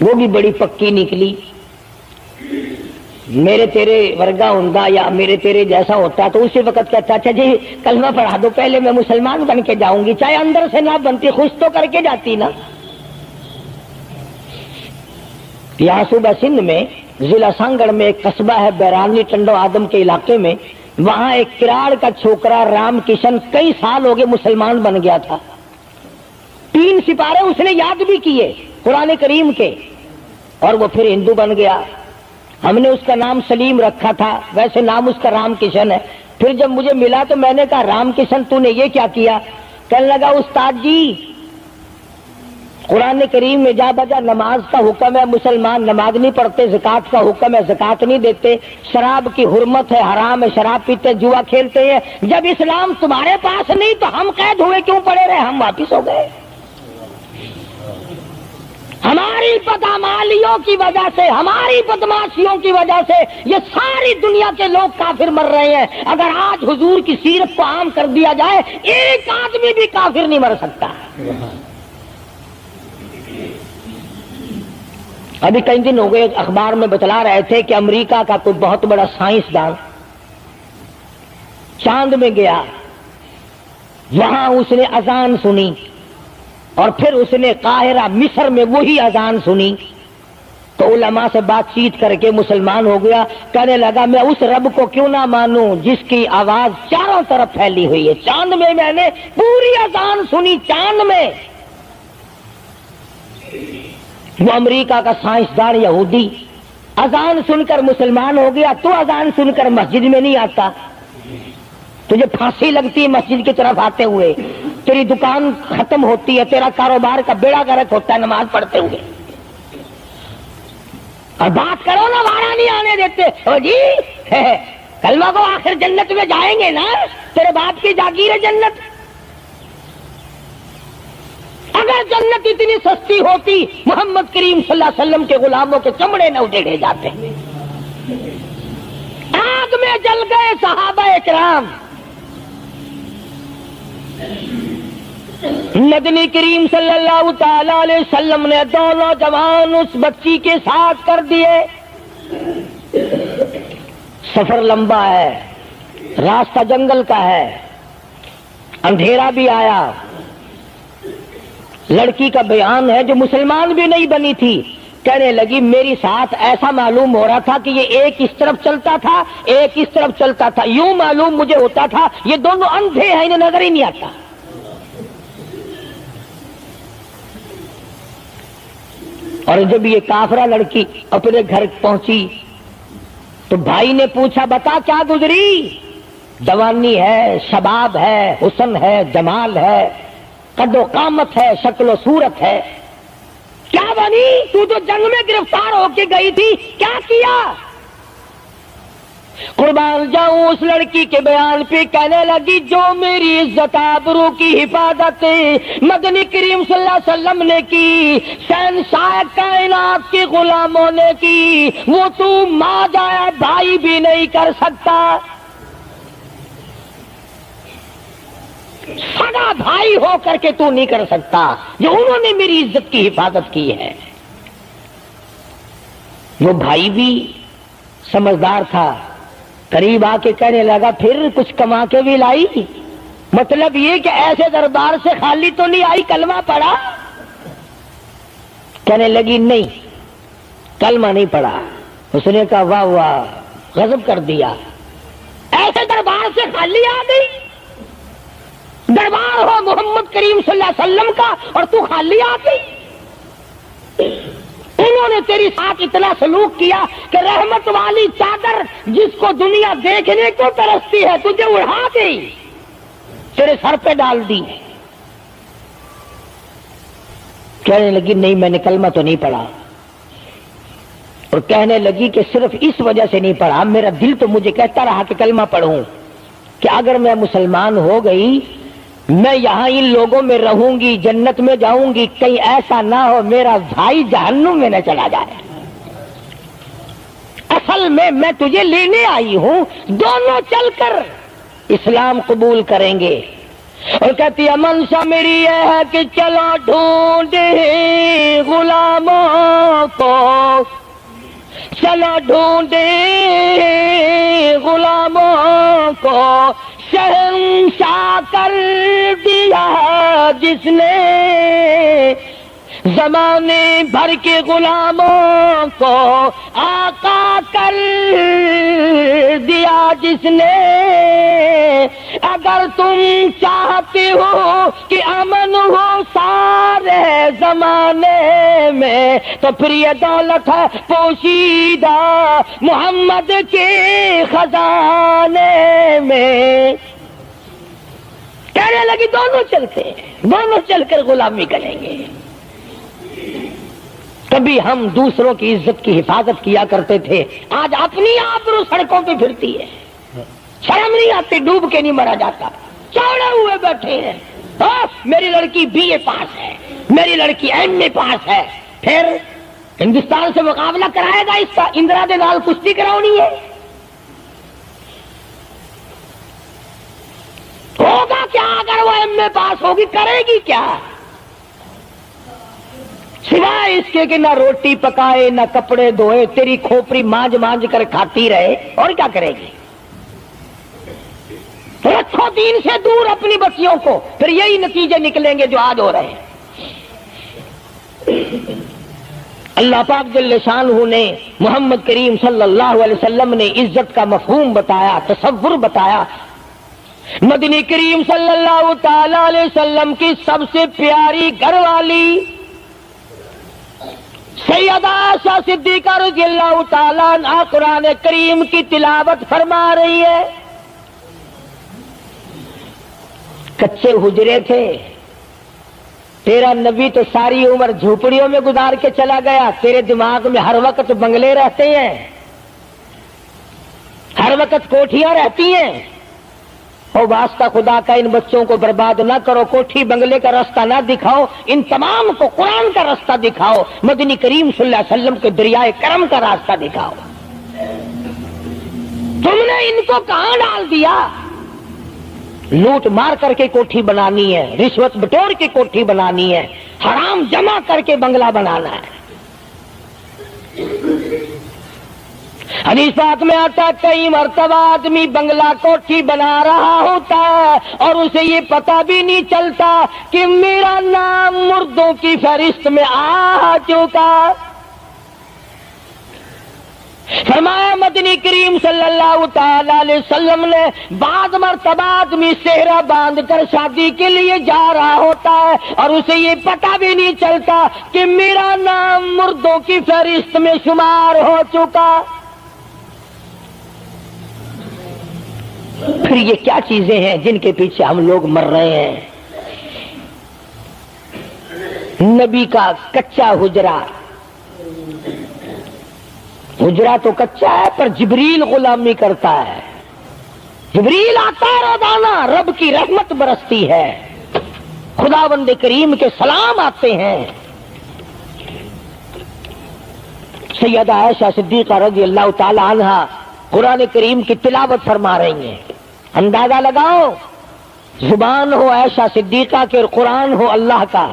Speaker 1: وہ بھی بڑی پکی نکلی، میرے تیرے ورگا ہوندا یا میرے تیرے جیسا ہوتا تو اسی وقت کہتا اچھا جی کلمہ پڑھا دو پہلے میں مسلمان بن کے جاؤں گی، چاہے اندر سے نہ بنتی خوش تو کر کے جاتی نا۔ یہاں صوبہ سندھ میں ضلع سانگڑ میں ایک قصبہ ہے بیرانی ٹنڈو آدم کے علاقے میں، وہاں ایک کراڑ کا چھوکرا رام کشن کئی سال ہو گئے مسلمان بن گیا تھا، 3 سپارے اس نے یاد بھی کیے قرآن کریم کے، اور وہ پھر ہندو بن گیا۔ ہم نے اس کا نام سلیم رکھا تھا، ویسے نام اس کا رام کشن ہے۔ پھر جب مجھے ملا تو میں نے کہا رام کشن تو نے یہ کیا کیا؟ کہنے لگا استاد جی قرآن کریم میں جا بجا نماز کا حکم ہے، مسلمان نماز نہیں پڑھتے، زکوٰۃ کا حکم ہے زکوٰۃ نہیں دیتے، شراب کی حرمت ہے حرام ہے شراب پیتے جوا کھیلتے ہیں، جب اسلام تمہارے پاس نہیں تو ہم قید ہوئے کیوں پڑے رہے؟ ہم واپس ہو گئے۔ ہماری بدعمالیوں کی وجہ سے، ہماری بدماشیوں کی وجہ سے یہ ساری دنیا کے لوگ کافر مر رہے ہیں۔ اگر آج حضور کی سیرت کو عام کر دیا جائے ایک آدمی بھی کافر نہیں مر سکتا۔ ابھی کئی دن ہو گئے اخبار میں بتلا رہے تھے کہ امریکہ کا کوئی بہت بڑا سائنسدان چاند میں گیا، وہاں اس نے اذان سنی اور پھر اس نے قاہرہ مصر میں وہی اذان سنی تو علماء سے بات چیت کر کے مسلمان ہو گیا۔ کہنے لگا میں اس رب کو کیوں نہ مانوں جس کی آواز چاروں طرف پھیلی ہوئی ہے، چاند میں نے پوری اذان سنی، چاند میں۔ وہ امریکہ کا سائنسدان یہودی اذان سن کر مسلمان ہو گیا، تو اذان سن کر مسجد میں نہیں آتا، تجھے پھانسی لگتی ہے مسجد کی طرف آتے ہوئے، تیری دکان ختم ہوتی ہے، تیرا کاروبار کا بیڑا غرق ہوتا ہے نماز پڑھتے ہوئے، اور بات کرو نا وارا نہیں آنے دیتے۔ او جی کلمہ کو آخر جنت میں جائیں گے نا، تیرے باپ کی جاگیر ہے جنت۔ اگر جنت اتنی سستی ہوتی محمد کریم صلی اللہ علیہ وسلم کے غلاموں کے چمڑے نہ اجڑے جاتے، آگ میں جل گئے صحابہ اکرام۔ مدنی کریم صلی اللہ تعالی علیہ وسلم نے دونوں جوان اس بچی کے ساتھ کر دیے۔ سفر لمبا ہے، راستہ جنگل کا ہے، اندھیرا بھی آیا۔ لڑکی کا بیان ہے جو مسلمان بھی نہیں بنی تھی، کہنے لگی میری ساتھ ایسا معلوم ہو رہا تھا کہ یہ ایک اس طرف چلتا تھا ایک اس طرف چلتا تھا، یوں معلوم مجھے ہوتا تھا یہ دونوں اندھے ہیں، انہیں نظر ہی نہیں آتا۔ اور جب یہ کافرہ لڑکی اپنے گھر پہنچی تو بھائی نے پوچھا بتا کیا گزری؟ جوانی ہے، شباب ہے، حسن ہے، جمال ہے، قد و قامت ہے، شکل و صورت ہے، کیا بنی؟ تو جنگ میں گرفتار ہو کے گئی تھی، کیا کیا؟ قربان جاؤں اس لڑکی کے بیان پہ کہنے لگی جو میری عزت آبرو کی حفاظت مدنی کریم صلی اللہ علیہ وسلم نے کی، شہنشاہ کائنات کے غلاموں نے کی، وہ تو ماں جایا بھائی بھی نہیں کر سکتا، سگا بھائی ہو کر کے تو نہیں کر سکتا جو انہوں نے میری عزت کی حفاظت کی ہے۔ وہ بھائی بھی سمجھدار تھا، قریب آ کے کہنے لگا پھر کچھ کما کے بھی لائی؟ مطلب یہ کہ ایسے دربار سے خالی تو نہیں آئی، کلمہ پڑھا؟ کہنے لگی نہیں کلمہ نہیں پڑھا۔ اس نے کہا واہ واہ، غضب کر دیا، ایسے دربار سے خالی آ گئی؟ دربار ہو محمد کریم صلی اللہ علیہ وسلم کا اور تو خالی آ گئی؟ انہوں نے تیری ساتھ اتنا سلوک کیا کہ رحمت والی چادر جس کو دنیا دیکھنے کو ترستی ہے تجھے اڑا گئی، تیرے سر پہ ڈال دی۔ کہنے لگی نہیں میں نے کلمہ تو نہیں پڑھا، اور کہنے لگی کہ صرف اس وجہ سے نہیں پڑھا، میرا دل تو مجھے کہتا رہا کہ کلمہ پڑھوں، کہ اگر میں مسلمان ہو گئی میں یہاں ان لوگوں میں رہوں گی، جنت میں جاؤں گی، کہیں ایسا نہ ہو میرا بھائی جہنم میں نہ چلا جائے۔ اصل میں تجھے لینے آئی ہوں، دونوں چل کر اسلام قبول کریں گے۔ اور کہتی ہے منشا میری یہ ہے کہ چلو ڈھونڈے غلاموں کو، چلو ڈھونڈے غلاموں کو، شہنشاہ کر دیا جس نے زمانے بھر کے غلاموں کو، آقا کر دیا جس نے۔ اگر تم چاہتے ہو کہ امن ہو سارے زمانے میں تو پھر یہ دولت ہے پوشیدہ محمد کے خزانے میں۔ کہنے لگی دونوں چلتے ہیں، دونوں چل کر غلامی کریں گے۔ کبھی ہم دوسروں کی عزت کی حفاظت کیا کرتے تھے، آج اپنی آبرو سڑکوں پہ پھرتی ہے، شرم نہیں آتی، ڈوب کے نہیں مرا جاتا، چوڑے ہوئے بیٹھے ہیں۔ میری لڑکی BA پاس ہے، میری لڑکی MA پاس ہے، پھر ہندوستان سے مقابلہ کرائے گا اس کا، اندرا دے نال کشتی کراؤنی ہے، ہوگا کیا اگر وہ MA پاس ہوگی، کرے گی کیا؟ سوائے اس کے کہ نہ روٹی پکائے نہ کپڑے دھوئے، تیری کھوپڑی مانج مانج کر کھاتی رہے، اور کیا کرے گی؟ رکھو دین سے دور اپنی بچیوں کو، پھر یہی نتیجے نکلیں گے جو آج ہو رہے ہیں۔ اللہ پاک جل شانہ نے محمد کریم صلی اللہ علیہ وسلم نے عزت کا مفہوم بتایا، تصور بتایا۔ مدنی کریم صلی اللہ تعالی علیہ وسلم کی سب سے پیاری گھر والی سیدہ عائشہ صدیقہ رضی اللہ تعالیٰ عنہا قرآن کریم کی تلاوت فرما رہی ہے۔ کچے حجرے تھے، تیرا نبی تو ساری عمر جھوپڑیوں میں گزار کے چلا گیا، تیرے دماغ میں ہر وقت بنگلے رہتے ہیں، ہر وقت کوٹھیاں رہتی ہیں۔ اور واسطہ خدا کا ان بچوں کو برباد نہ کرو، کوٹھی بنگلے کا راستہ نہ دکھاؤ، ان تمام کو قرآن کا راستہ دکھاؤ، مدنی کریم صلی اللہ علیہ وسلم کے دریائے کرم کا راستہ دکھاؤ۔ تم نے ان کو کہاں ڈال دیا؟ لوٹ مار کر کے کوٹھی بنانی ہے، رشوت بٹور کے کوٹھی بنانی ہے، حرام جمع کر کے بنگلہ بنانا ہے۔ حدیث پاک میں آتا ہے کئی مرتبہ آدمی بنگلہ کوٹھی بنا رہا ہوتا ہے اور اسے یہ پتہ بھی نہیں چلتا کہ میرا نام مردوں کی فہرست میں آ چکا۔ فرمایا مدنی کریم صلی اللہ تعالی علیہ وسلم نے بعض مرتبہ آدمی صحرا باندھ کر شادی کے لیے جا رہا ہوتا ہے اور اسے یہ پتہ بھی نہیں چلتا کہ میرا نام مردوں کی فہرست میں شمار ہو چکا۔ پھر یہ کیا چیزیں ہیں جن کے پیچھے ہم لوگ مر رہے ہیں؟ نبی کا کچا حجرہ، حجرہ تو کچا ہے پر جبریل غلامی کرتا ہے، جبریل آتا ہے روزانہ، رب کی رحمت برستی ہے، خداوند کریم کے سلام آتے ہیں۔ سیدہ عائشہ صدیقہ رضی اللہ تعالی عنہا قرآن کریم کی تلاوت فرما رہی ہیں۔ اندازہ لگاؤ، زبان ہو عائشہ صدیقہ کے اور قرآن ہو اللہ کا۔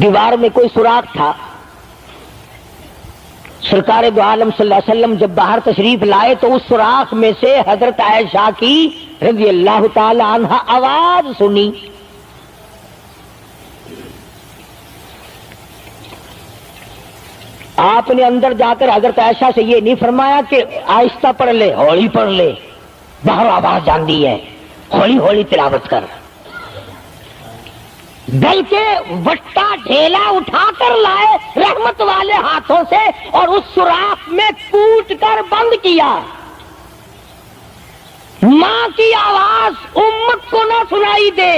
Speaker 1: دیوار میں کوئی سوراخ تھا، سرکار دو عالم صلی اللہ علیہ وسلم جب باہر تشریف لائے تو اس سوراخ میں سے حضرت عائشہ کی رضی اللہ تعالی عنہا آواز سنی۔ آپ نے اندر جا کر حضرت عائشہ سے یہ نہیں فرمایا کہ آہستہ پڑھ لے، ہولی پڑھ لے، باہر آواز جاندی ہے، ہولی ہولی تلاوت کر، بلکہ وٹا ڈھیلا اٹھا کر لائے رحمت والے ہاتھوں سے اور اس سوراخ میں کوٹ کر بند کیا۔ ماں کی آواز امت کو نہ سنائی دے،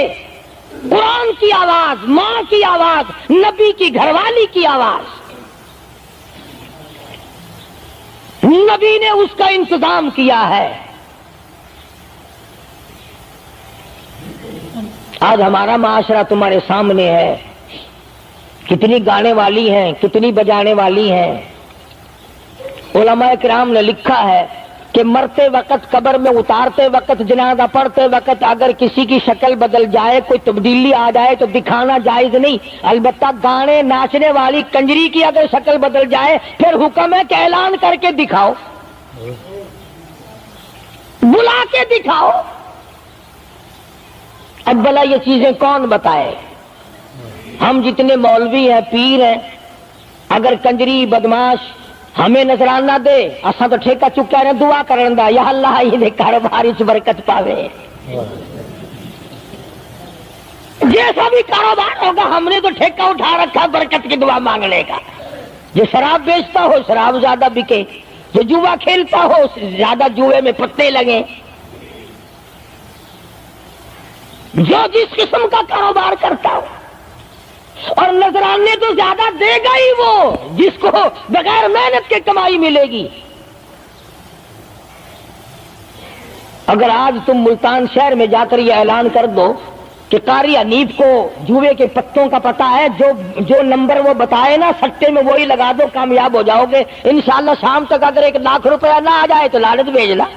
Speaker 1: قرآن کی آواز، ماں کی آواز، نبی کی گھر والی کی آواز، نبی نے اس کا انتظام کیا ہے۔ آج ہمارا معاشرہ تمہارے سامنے ہے، کتنی گانے والی ہیں، کتنی بجانے والی ہیں۔ علماء کرام نے لکھا ہے کہ مرتے وقت، قبر میں اتارتے وقت، جنازہ پڑھتے وقت اگر کسی کی شکل بدل جائے، کوئی تبدیلی آ جائے تو دکھانا جائز نہیں، البتہ گانے ناچنے والی کنجری کی اگر شکل بدل جائے پھر حکم ہے کہ اعلان کر کے دکھاؤ، بلا کے دکھاؤ۔ اب بھلا یہ چیزیں کون بتائے؟ ہم جتنے مولوی ہیں، پیر ہیں، اگر کنجری بدماش ہمیں نظرانہ دے، اساں تو ٹھیکہ چکا رہے، دعا کرن دا، یا اللہ یہ دے کاروبار وچ برکت پاوے۔ جیسا بھی کاروبار ہوگا ہم نے تو ٹھیکہ اٹھا رکھا برکت کی دعا مانگنے کا۔ جو شراب بیچتا ہو شراب زیادہ بکے، جو جوا کھیلتا ہو زیادہ جوئے میں پتے لگے، جو جس قسم کا کاروبار کرتا ہو، اور نذرانے تو زیادہ دے گا ہی وہ جس کو بغیر محنت کے کمائی ملے گی۔ اگر آج تم ملتان شہر میں جا کر یہ اعلان کر دو کہ قاری حنیف کو جوئے کے پتوں کا پتہ ہے، جو نمبر وہ بتائے نا سٹے میں وہی لگا دو، کامیاب ہو جاؤ گے انشاءاللہ۔ شام تک اگر 1 لاکھ روپیہ نہ آ جائے تو لالچ بھیج لا،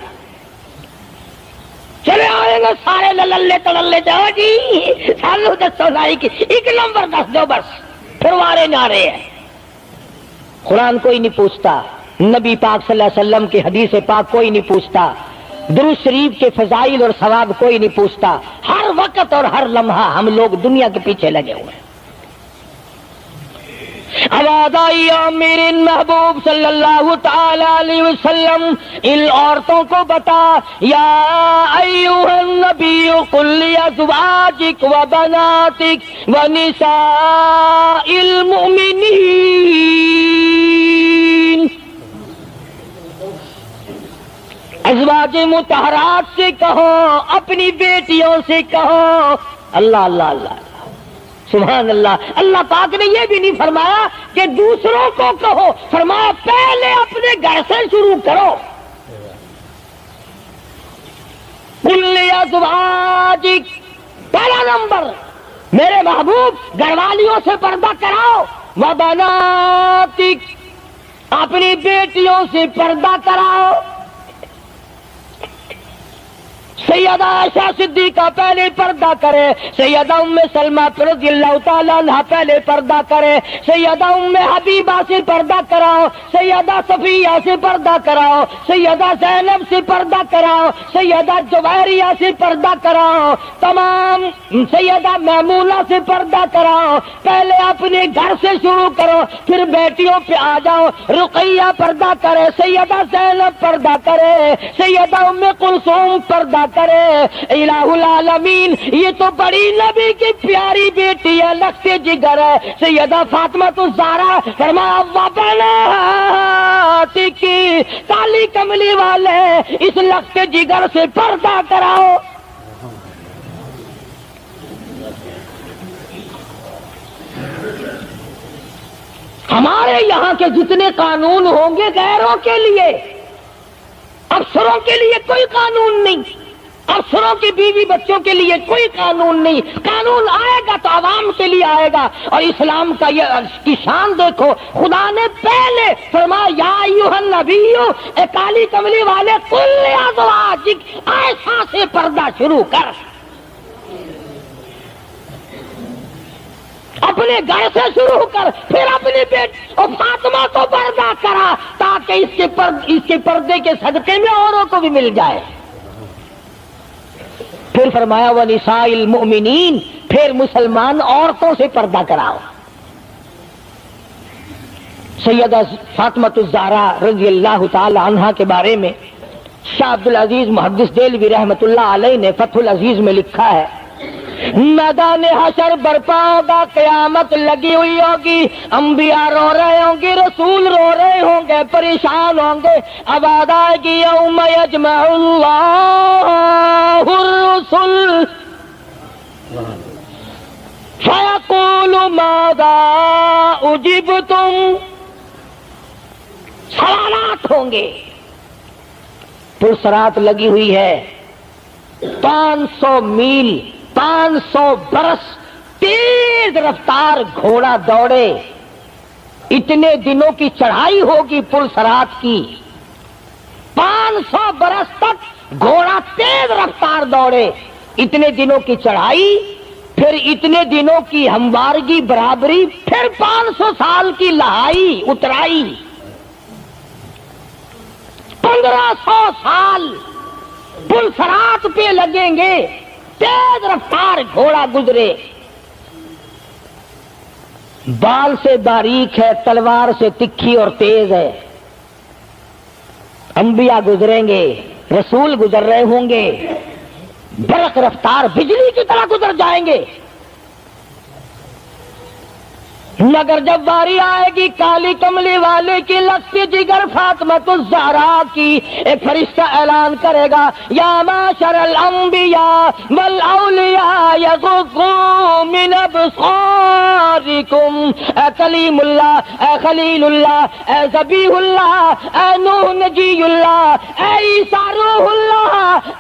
Speaker 1: چلے آئیں گے سارے للے تڑلے جاؤ جی سالو دسو لائی کی 1 نمبر دس دو بس، پھر وارے نعرے ہیں۔ قرآن کوئی نہیں پوچھتا، نبی پاک صلی اللہ علیہ وسلم کی حدیث پاک کوئی نہیں پوچھتا، درود شریف کے فضائل اور ثواب کوئی نہیں پوچھتا۔ ہر وقت اور ہر لمحہ ہم لوگ دنیا کے پیچھے لگے ہوئے ہیں۔ آواز آئی میرے محبوب صلی اللہ تعالی علیہ وسلم ان عورتوں کو بتا، یا ایھا النبی قل لازواجک وبناتک ونساء المؤمنین، ازواج مطہرات سے کہو، اپنی بیٹیوں سے کہو۔ اللہ اللہ اللہ سبحان اللہ۔ اللہ پاک نے یہ بھی نہیں فرمایا کہ دوسروں کو کہو، فرمایا پہلے اپنے گھر سے شروع کرو۔ قل لازواجک، پہلا نمبر میرے محبوب گھر والیوں سے پردہ کراؤ، وبناتک، اپنی بیٹیوں سے پردہ کراؤ۔ سیدہ عائشہ صدیقہ پہلے پردہ کرے، سیدہ ام سلمہ رضی اللہ تعالیٰ عنہ پہلے پردہ کرے، سیدہ ام حبیبہ سے پردہ کراؤ، سیدہ صفیہ سے پردہ کراؤ، سیدہ زینب سے پردہ کراؤ، سیدہ جویریہ سے پردہ کراؤ، تمام سیدہ میمونہ سے پردہ کراؤ۔ پہلے اپنے گھر سے شروع کرو، پھر بیٹیوں پہ آ جاؤ۔ رقیہ پردہ کرے، سیدہ زینب پردہ کرے، سیدہ ام کلثوم پردہ کرے۔ الہ العالمین، یہ تو بڑی نبی کی پیاری بیٹی ہے، لخت جگر ہے، سیدہ فاطمہ الزہرا۔ فرمایا وبناتک، کالی کملی والے اس لخت جگر سے پردہ کراؤ۔ ہمارے یہاں کے جتنے قانون ہوں گے غیروں کے لیے، افسروں کے لیے کوئی قانون نہیں، افسروں کی بیوی بچوں کے لیے کوئی قانون نہیں۔ قانون آئے گا تو عوام کے لیے آئے گا۔ اور اسلام کا یہ کی شان دیکھو، خدا نے پہلے فرمایا یا ایھا النبی، اے کالی کملی والے، قل لازواجک، عائشہ سے پردہ شروع کر، اپنے گھر سے شروع کر، پھر اپنی بیٹی اور فاطمہ کو پردہ کرا، تاکہ اس کے پردے کے صدقے میں اوروں کو بھی مل جائے۔ پھر فرمایا وَنِسَاءِ الْمُؤْمِنِينَ، پھر مسلمان عورتوں سے پردہ کراؤ۔ سیدہ فاطمہ الزہرا رضی اللہ تعالی عنہا کے بارے میں شاہ عبد العزیز محدث دہلوی رحمۃ اللہ علیہ نے فتح العزیز میں لکھا ہے، میدان حشر برپا ہوگا، قیامت لگی ہوئی ہوگی، انبیاء رو رہے ہوں گے، رسول رو رہے ہوں گے، پریشان ہوں گے۔ آواز آئے گی یوم یجمع اللہ الرسل فَيَقُولُ مَاذَا أُجِبْتُمْ، سوالات ہوں گے. پرسرات لگی ہوئی ہے، 500 میل 500 برس تیز رفتار گھوڑا دوڑے، اتنے دنوں کی چڑھائی ہوگی پرسرات کی، 500 برس تک گھوڑا تیز رفتار دوڑے، اتنے دنوں کی چڑھائی، پھر اتنے دنوں کی ہموارگی برابری، پھر 500 سال کی لہائی اترائی، 1500 سال پرسرات پہ لگیں گے، تیز رفتار گھوڑا گزرے، بال سے باریک ہے، تلوار سے تکھی اور تیز ہے. انبیاء گزریں گے، رسول گزر رہے ہوں گے، برق رفتار بجلی کی طرح گزر جائیں گے. مگر جب باری آئے گی کالی کملی والے کی، لگتی جگر فاطمۃ الزہرا کی، ایک فرشتہ اعلان کرے گا یا معاشر الانبیاء والاولیاء یغضوا من ابصارکم. اے کلیم اللہ، اے خلیل اللہ، اے ذبیح اللہ، اے نوح نجی اللہ، اے عیسیٰ روح اللہ،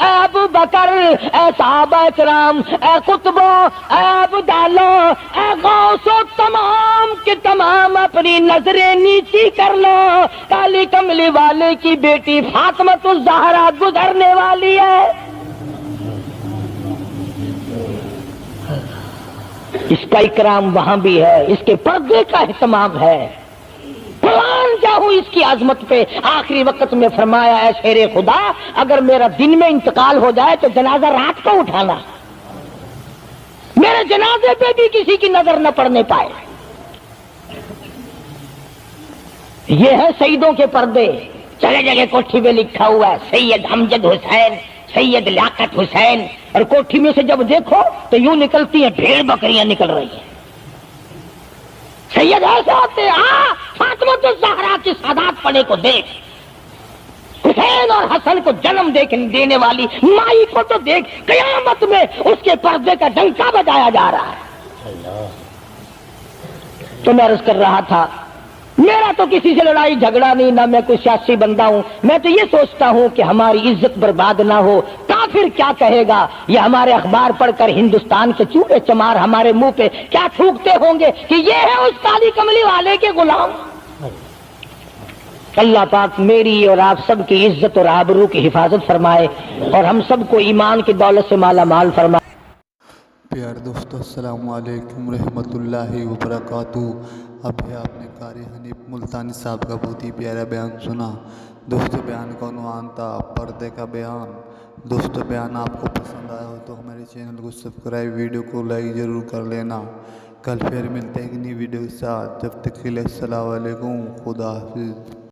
Speaker 1: اے ابو بکر، اے صحابہ کرام، اے قطبوں، اے ابدالوں، اے غوثوں، تمام کے تمام اپنی نظریں نیچی کر لو، کالی کملی والے کی بیٹی فاطمۃ الزہرا گزرنے والی ہے. اس کا اکرام وہاں بھی ہے، اس کے پردے کا اہتمام ہے. قرآن جاؤ اس کی عظمت پہ. آخری وقت میں فرمایا اے شیر خدا، اگر میرا دن میں انتقال ہو جائے تو جنازہ رات کو اٹھانا، میرے جنازے پہ بھی کسی کی نظر نہ پڑنے پائے. یہ ہے سیدوں کے پردے. جگہ جگہ کوٹھی پہ لکھا ہوا ہے سید امجد حسین، سید لیاقت حسین، اور کوٹھی میں سے جب دیکھو تو یوں نکلتی ہیں بھیڑ بکریاں نکل رہی ہیں. سید ایسے ہوتے ہیں. فاطمۃ الزہرا کی سادات پڑے کو دیکھ، حسین اور حسن کو جنم دینے والی مائی کو تو دیکھ، قیامت میں اس کے پردے کا ڈنکا بجایا جا رہا ہے. تو میں عرض کر رہا تھا، میرا تو کسی سے لڑائی جھگڑا نہیں، نہ میں کوئی سیاسی بندہ ہوں. میں تو یہ سوچتا ہوں کہ ہماری عزت برباد نہ ہو. کافر کیا کہے گا؟ یہ ہمارے اخبار پڑھ کر ہندوستان کے چوڑے چمار ہمارے منہ پہ کیا تھوکتے ہوں گے کہ یہ ہے اس کالی کملی والے کے غلام. اللہ پاک میری اور آپ سب کی عزت اور آبرو کی حفاظت فرمائے اور ہم سب کو ایمان کی دولت سے مالا مال فرمائے.
Speaker 2: پیارے دوستو، السلام علیکم رحمۃ اللہ وبرکاتہ. ابھی آپ نے قاری حنیف ملتانی صاحب کا بہت ہی پیارا بیان سنا. دوستو بیان کا عنوان تھا پردے کا بیان. دوستو بیان آپ کو پسند آیا ہو تو ہمارے چینل کو سبسکرائب، ویڈیو کو لائک ضرور کر لینا. کل پھر ملتے ہیں ایک نئی ویڈیو کے ساتھ. جب تک کے لیے السلام علیکم، خدا حافظ.